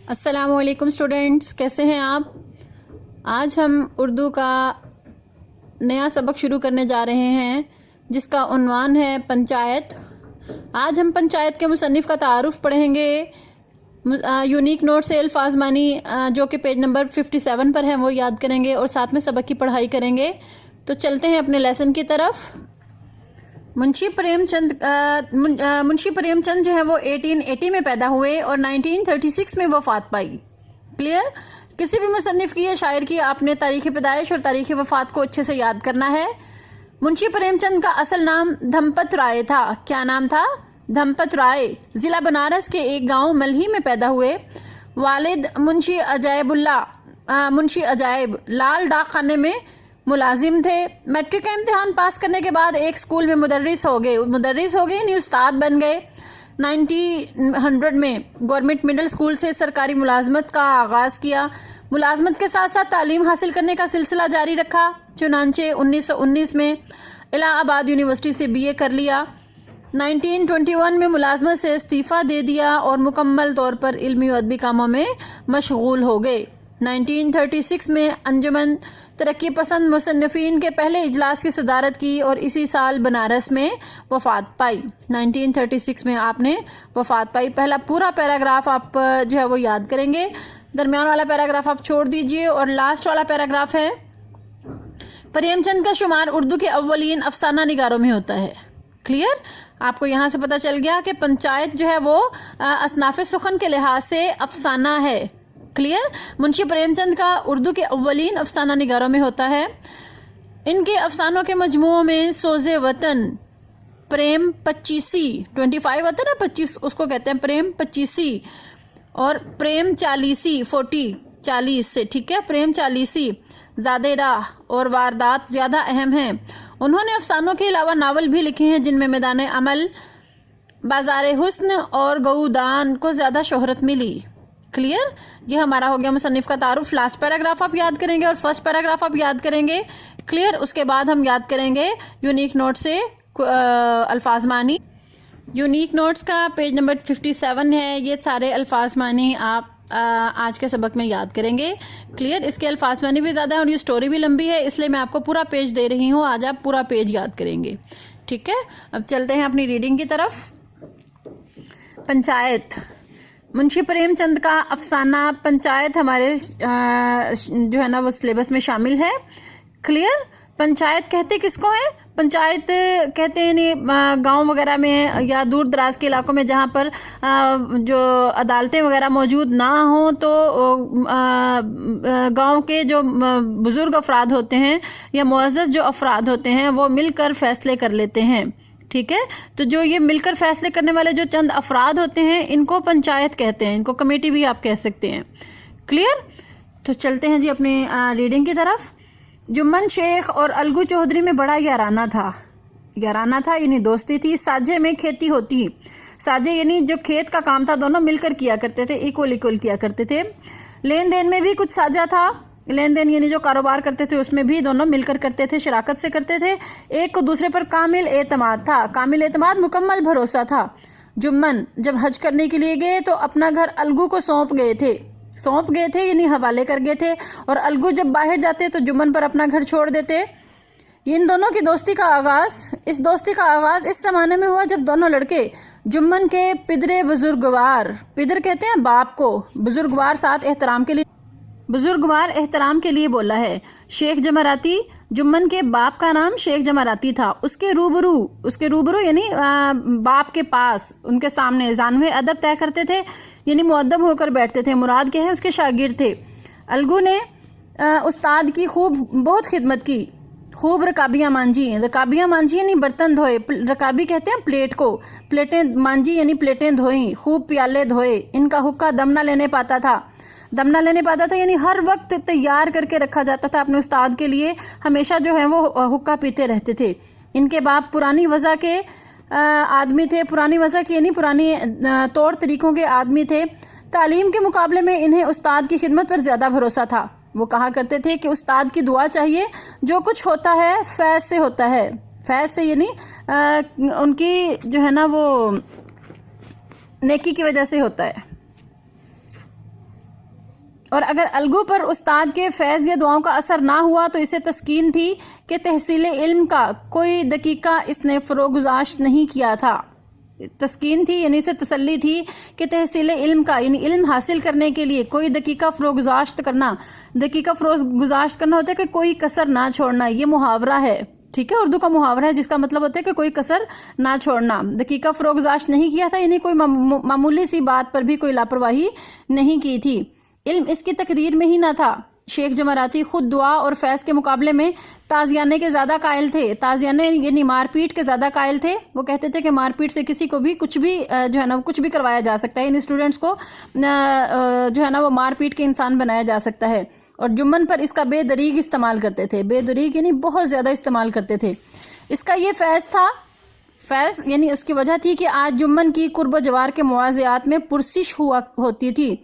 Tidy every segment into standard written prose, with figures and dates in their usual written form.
السلام علیکم اسٹوڈینٹس، کیسے ہیں آپ؟ آج ہم اردو کا نیا سبق شروع کرنے جا رہے ہیں جس کا عنوان ہے پنچایت۔ آج ہم پنچایت کے مصنف کا تعارف پڑھیں گے۔ یونیک نوٹ سے الفاظ معنی جو کہ پیج نمبر 57 پر ہے وہ یاد کریں گے اور ساتھ میں سبق کی پڑھائی کریں گے۔ تو چلتے ہیں اپنے لیسن کی طرف۔ منشی پریم چند جو ہے وہ 1880 میں پیدا ہوئے اور 1936 میں وفات پائی۔ کلیئر؟ کسی بھی مصنف کی یا شاعر کی آپ نے تاریخ پیدائش اور تاریخ وفات کو اچھے سے یاد کرنا ہے۔ منشی پریم چند کا اصل نام دھمپت رائے تھا۔ کیا نام تھا؟ دھمپت رائے۔ ضلع بنارس کے ایک گاؤں ملہی میں پیدا ہوئے۔ والد منشی عجائب لال ڈاک خانے میں ملازم تھے۔ میٹرک کا امتحان پاس کرنے کے بعد ایک اسکول میں مدرس ہو گئے یعنی استاد بن گئے۔ 1900 میں گورنمنٹ مڈل اسکول سے سرکاری ملازمت کا آغاز کیا۔ ملازمت کے ساتھ ساتھ تعلیم حاصل کرنے کا سلسلہ جاری رکھا۔ چنانچہ 1919 میں الہ آباد یونیورسٹی سے BA کر لیا۔ 1921 میں ملازمت سے استعفیٰ دے دیا اور مکمل طور پر علمی و ادبی کاموں میں مشغول ہو گئے۔ 1936 میں انجمن ترقی پسند مصنفین کے پہلے اجلاس کی صدارت کی اور اسی سال بنارس میں وفات پائی۔ 1936 میں آپ نے وفات پائی۔ پہلا پورا پیراگراف آپ جو ہے وہ یاد کریں گے، درمیان والا پیراگراف آپ چھوڑ دیجئے اور لاسٹ والا پیراگراف ہے۔ پریم چند کا شمار اردو کے اولین افسانہ نگاروں میں ہوتا ہے۔ کلیئر؟ آپ کو یہاں سے پتہ چل گیا کہ پنچایت جو ہے وہ اصناف سخن کے لحاظ سے افسانہ ہے۔ کلیئر؟ منشی پریم چند کا اردو کے اولین افسانہ نگاروں میں ہوتا ہے۔ ان کے افسانوں کے مجموعوں میں سوز وطن، پریم پچیسی 25 ہوتا ہے نا، 25 اس کو کہتے ہیں پریم پچیسی، اور پریم چالیسی 40 سے، ٹھیک ہے، پریم چالیسی، زیادہ راہ اور واردات زیادہ اہم ہیں۔ انہوں نے افسانوں کے علاوہ ناول بھی لکھے ہیں جن میں میدان عمل، بازار حسن اور گودان کو زیادہ شہرت ملی۔ کلیئر؟ یہ ہمارا ہو گیا مصنف کا تعارف۔ لاسٹ پیراگراف آپ یاد کریں گے اور فرسٹ پیراگراف آپ یاد کریں گے۔ کلیئر؟ اس کے بعد ہم یاد کریں گے یونیک نوٹ سے الفاظ معنی۔ یونیک نوٹس کا پیج نمبر 57 ہے۔ یہ سارے الفاظ معنی آپ آج کے سبق میں یاد کریں گے۔ کلیئر؟ اس کے الفاظ معنی بھی زیادہ ہیں اور یہ سٹوری بھی لمبی ہے، اس لیے میں آپ کو پورا پیج دے رہی ہوں۔ آج آپ پورا پیج یاد کریں گے، ٹھیک ہے؟ اب چلتے ہیں اپنی ریڈنگ کی طرف۔ پنچایت۔ منشی پریم چند کا افسانہ پنچایت ہمارے جو ہے نا وہ سلیبس میں شامل ہے۔ کلیئر؟ پنچایت کہتے کس کو ہیں؟ پنچایت کہتے ہیں گاؤں وغیرہ میں یا دور دراز کے علاقوں میں جہاں پر جو عدالتیں وغیرہ موجود نہ ہوں تو گاؤں کے جو بزرگ افراد ہوتے ہیں یا معزز جو افراد ہوتے ہیں وہ مل کر فیصلے کر لیتے ہیں، ٹھیک ہے؟ تو جو یہ مل کر فیصلے کرنے والے جو چند افراد ہوتے ہیں ان کو پنچایت کہتے ہیں، ان کو کمیٹی بھی آپ کہہ سکتے ہیں۔ کلیئر؟ تو چلتے ہیں جی اپنے ریڈنگ کی طرف۔ جمن شیخ اور الگو چودھری میں بڑا یارانہ تھا یعنی دوستی تھی۔ ساجھے میں کھیتی ہوتی، ساجھے یعنی جو کھیت کا کام تھا دونوں مل کر کیا کرتے تھے، ایکول کیا کرتے تھے۔ لین دین میں بھی کچھ ساجھا تھا، لین دین یعنی جو کاروبار کرتے تھے اس میں بھی دونوں مل کر کرتے تھے، شراکت سے کرتے تھے۔ ایک کو دوسرے پر کامل اعتماد تھا، کامل اعتماد مکمل بھروسہ تھا۔ جمن جب حج کرنے کے لیے گئے تو اپنا گھر الگو کو سونپ گئے تھے یعنی حوالے کر گئے تھے، اور الگو جب باہر جاتے تو جمن پر اپنا گھر چھوڑ دیتے۔ ان دونوں کی دوستی کا آغاز اس زمانے میں ہوا جب دونوں لڑکے جمن کے پدرے پدر کہتے ہیں باپ کو، بزرگوار احترام کے لیے بولا ہے۔ شیخ جمراتی، جمن کے باپ کا نام شیخ جمراتی تھا۔ اس کے روبرو یعنی باپ کے پاس، ان کے سامنے زانوے ادب طے کرتے تھے یعنی مؤدب ہو کر بیٹھتے تھے، مراد کیا ہے اس کے شاگرد تھے۔ الگو نے استاد کی بہت خدمت کی، خوب رکابیاں مانجی یعنی برتن دھوئے، رکابی کہتے ہیں پلیٹ کو، پلیٹیں مانجی یعنی پلیٹیں دھوئیں، خوب پیالے دھوئے۔ ان کا حقہ دم نہ لینے پاتا تھا یعنی ہر وقت تیار کر کے رکھا جاتا تھا اپنے استاد کے لیے، ہمیشہ جو ہے وہ حقہ پیتے رہتے تھے۔ ان کے باپ پرانی وضع کے آدمی تھے، پرانی وضع کے یعنی پرانی طور طریقوں کے آدمی تھے۔ تعلیم کے مقابلے میں انہیں استاد کی خدمت پر زیادہ بھروسہ تھا۔ وہ کہا کرتے تھے کہ استاد کی دعا چاہیے، جو کچھ ہوتا ہے فیض سے ہوتا ہے، فیض سے یعنی ان کی جو ہے نا وہ نیکی کی وجہ سے ہوتا ہے۔ اور اگر الگو پر استاد کے فیض یا دعاؤں کا اثر نہ ہوا تو اسے تسکین تھی کہ تحصیل علم کا کوئی دقیقہ اس نے فروگزاشت نہیں کیا تھا. تسکین تھی یعنی اسے تسلی تھی کہ تحصیل علم کا یعنی علم حاصل کرنے کے لیے کوئی دقیقہ فروگزاشت کرنا ہوتا ہے کہ کوئی کسر نہ چھوڑنا. یہ محاورہ ہے، ٹھیک ہے، اردو کا محاورہ ہے جس کا مطلب ہوتا ہے کہ کوئی کسر نہ چھوڑنا. دقیقہ فروگزاشت نہیں کیا تھا یعنی کوئی معمولی سی بات پر بھی کوئی لاپرواہی نہیں کی تھی. علم اس کی تقدیر میں ہی نہ تھا. شیخ جمراتی خود دعا اور فیض کے مقابلے میں تازیانے کے زیادہ قائل تھے. تازیانے یعنی مار پیٹ کے زیادہ قائل تھے. وہ کہتے تھے کہ مار پیٹ سے کسی کو بھی کچھ بھی جو ہے نا کچھ بھی کروایا جا سکتا ہے، ان اسٹوڈنٹس کو جو ہے نا وہ مار پیٹ کے انسان بنایا جا سکتا ہے. اور جمن پر اس کا بے دریغ استعمال کرتے تھے. بے دریغ یعنی بہت زیادہ استعمال کرتے تھے. اس کا یہ فیض تھا، فیض یعنی اس کی وجہ تھی کہ آج جمن کی قرب و جوار کے مواضعات میں پرسش ہوتی تھی.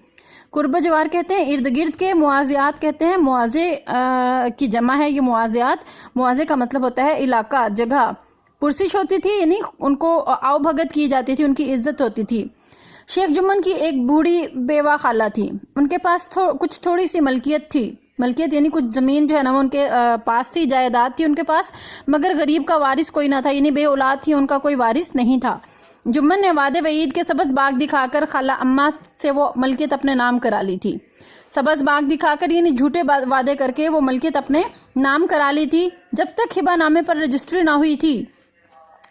قرب و جوار کہتے ہیں ارد گرد کے، مواضعات کہتے ہیں مواضع کی جمع ہے یہ مواضعات. مواضع کا مطلب ہوتا ہے علاقہ، جگہ. پرسش ہوتی تھی یعنی ان کو آؤ بھگت کی جاتی تھی، ان کی عزت ہوتی تھی. شیخ جمن کی ایک بوڑھی بیوہ خالہ تھی. ان کے پاس کچھ تھوڑی سی ملکیت تھی. ملکیت یعنی کچھ زمین جو ہے نا وہ ان کے پاس تھی، جائیداد تھی ان کے پاس، مگر غریب کا وارث کوئی نہ تھا یعنی بے اولاد تھی، ان کا کوئی وارث نہیں تھا. جمن نے وعدے وعید کے سبز باغ دکھا کر خالہ اماں سے وہ ملکیت اپنے نام کرا لی تھی. سبز باغ دکھا کر یعنی جھوٹے وعدے کر کے وہ ملکیت اپنے نام کرا لی تھی. جب تک ہبہ نامے پر رجسٹری نہ ہوئی تھی.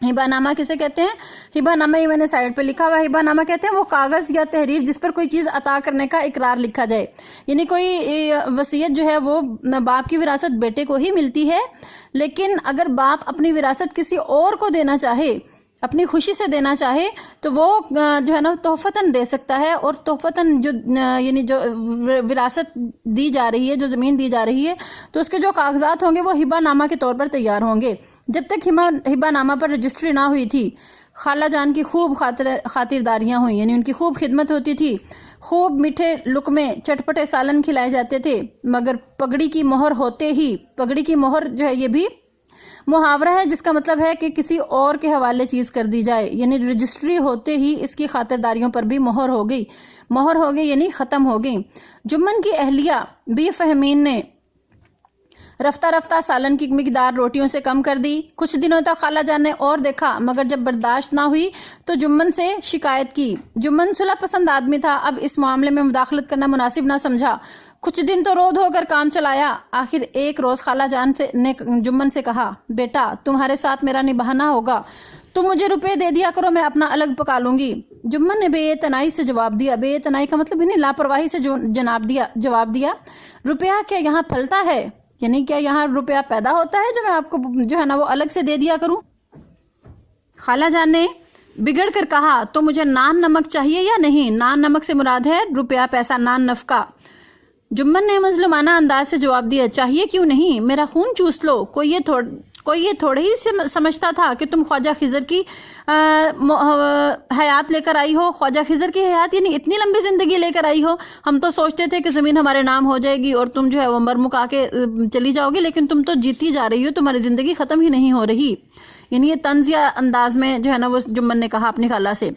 ہبہ نامہ کسے کہتے ہیں؟ ہبہ نامہ یہ میں نے سائڈ پہ لکھا ہوا. ہبہ نامہ کہتے ہیں وہ کاغذ یا تحریر جس پر کوئی چیز عطا کرنے کا اقرار لکھا جائے. یعنی کوئی وصیت جو ہے وہ باپ کی وراثت بیٹے کو ہی ملتی ہے، لیکن اگر باپ اپنی وراثت کسی اور کو دینا چاہے، اپنی خوشی سے دینا چاہے، تو وہ جو ہے نا تحفتاً دے سکتا ہے. اور تحفتاً جو یعنی جو وراثت دی جا رہی ہے، جو زمین دی جا رہی ہے، تو اس کے جو کاغذات ہوں گے وہ ہبہ نامہ کے طور پر تیار ہوں گے. جب تک ہبہ نامہ پر رجسٹری نہ ہوئی تھی، خالہ جان کی خوب خاطرداریاں ہوئیں یعنی ان کی خوب خدمت ہوتی تھی. خوب میٹھے لقمے، چٹپٹے سالن کھلائے جاتے تھے. مگر پگڑی کی مہر ہوتے ہی، پگڑی کی مہر جو ہے یہ بھی محاورہ ہے جس کا مطلب ہے کہ کسی اور کے حوالے چیز کر دی جائے. یعنی رجسٹری ہوتے ہی اس کی خاطرداریوں پر بھی مہر ہو گئی یعنی ختم ہو گئی. جمن کی اہلیہ بی فہمین نے رفتہ رفتہ سالن کی مقدار روٹیوں سے کم کر دی. کچھ دنوں تک خالہ جان نے اور دیکھا، مگر جب برداشت نہ ہوئی تو جمن سے شکایت کی. جمن صلح پسند آدمی تھا. اب اس معاملے میں مداخلت کرنا مناسب نہ سمجھا. کچھ دن تو رو دھو کر کام چلایا. آخر ایک روز خالہ جان نے جمن سے کہا، بیٹا تمہارے ساتھ میرا نبھانا ہوگا، تم مجھے روپے دے دیا کرو، میں اپنا الگ پکا لوں گی. جمن نے بے اعتنائی سے جواب دیا. بے اعتنائی کا مطلب یعنی لاپرواہی سے جواب دیا، روپیہ کیا یہاں پھلتا ہے؟ یعنی کیا یہاں روپیہ پیدا ہوتا ہے جو میں آپ کو جو ہے نا وہ الگ سے دے دیا کروں؟ خالہ جان نے بگڑ کر کہا، تو مجھے نان نمک چاہیے یا نہیں؟ نان نمک سے مراد ہے روپیہ، پیسہ، نان نفقہ. جمن نے مظلومانہ انداز سے جواب دیا، چاہیے کیوں نہیں، میرا خون چوس لو. کوئی یہ تھوڑے ہی سمجھتا تھا کہ تم خواجہ خضر کی حیات لے کر آئی ہو. خواجہ خضر کی حیات یعنی اتنی لمبی زندگی لے کر آئی ہو. ہم تو سوچتے تھے کہ زمین ہمارے نام ہو جائے گی اور تم جو ہے وہ مرمکا کے چلی جاؤ گی، لیکن تم تو جیتی جا رہی ہو، تمہاری زندگی ختم ہی نہیں ہو رہی. یعنی یہ طنزیہ انداز میں جو ہے نا وہ جمن نے کہا اپنی خالہ سے.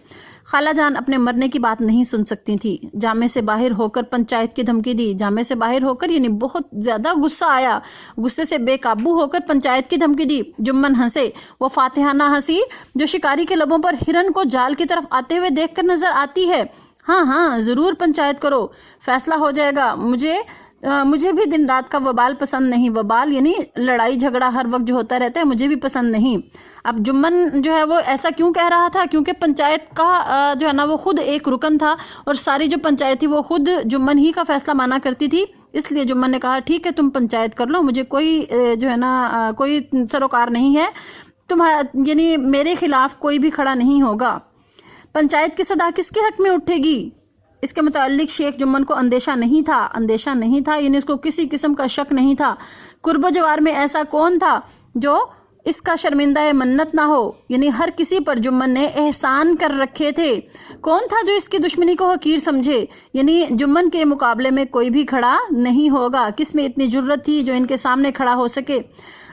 خالہ جان اپنے مرنے کی بات نہیں سن سکتی تھی. جامے سے باہر ہو کر پنچایت کی دھمکی دی. جامے سے باہر ہو کر یعنی بہت زیادہ غصہ آیا، غصے سے بے قابو ہو کر پنچایت کی دھمکی دی. جمن ہنسے. وہ فاتحانہ ہنسی جو شکاری کے لبوں پر ہرن کو جال کی طرف آتے ہوئے دیکھ کر نظر آتی ہے. ہاں ضرور پنچایت کرو، فیصلہ ہو جائے گا. مجھے بھی دن رات کا وبال پسند نہیں. وبال یعنی لڑائی جھگڑا ہر وقت جو ہوتا رہتا ہے، مجھے بھی پسند نہیں. اب جمن جو ہے وہ ایسا کیوں کہہ رہا تھا؟ کیونکہ پنچایت کا جو ہے نا وہ خود ایک رکن تھا اور ساری جو پنچایت تھی وہ خود جمن ہی کا فیصلہ مانا کرتی تھی. اس لیے جمن نے کہا، ٹھیک ہے تم پنچایت کر لو، مجھے کوئی جو ہے نا کوئی سروکار نہیں ہے. یعنی میرے خلاف کوئی بھی کھڑا نہیں ہوگا. پنچایت کی صدا کس کے حق میں اٹھے گی؟ اس کے متعلق شیخ جمن کو اندیشہ نہیں تھا یعنی اس کو کسی قسم کا شک نہیں تھا. قرب و جوار میں ایسا کون تھا جو اس کا شرمندہ منت نہ ہو؟ یعنی ہر کسی پر جمن نے احسان کر رکھے تھے. کون تھا جو اس کی دشمنی کو حقیر سمجھے؟ یعنی جمن کے مقابلے میں کوئی بھی کھڑا نہیں ہوگا. کس میں اتنی جرت تھی جو ان کے سامنے کھڑا ہو سکے؟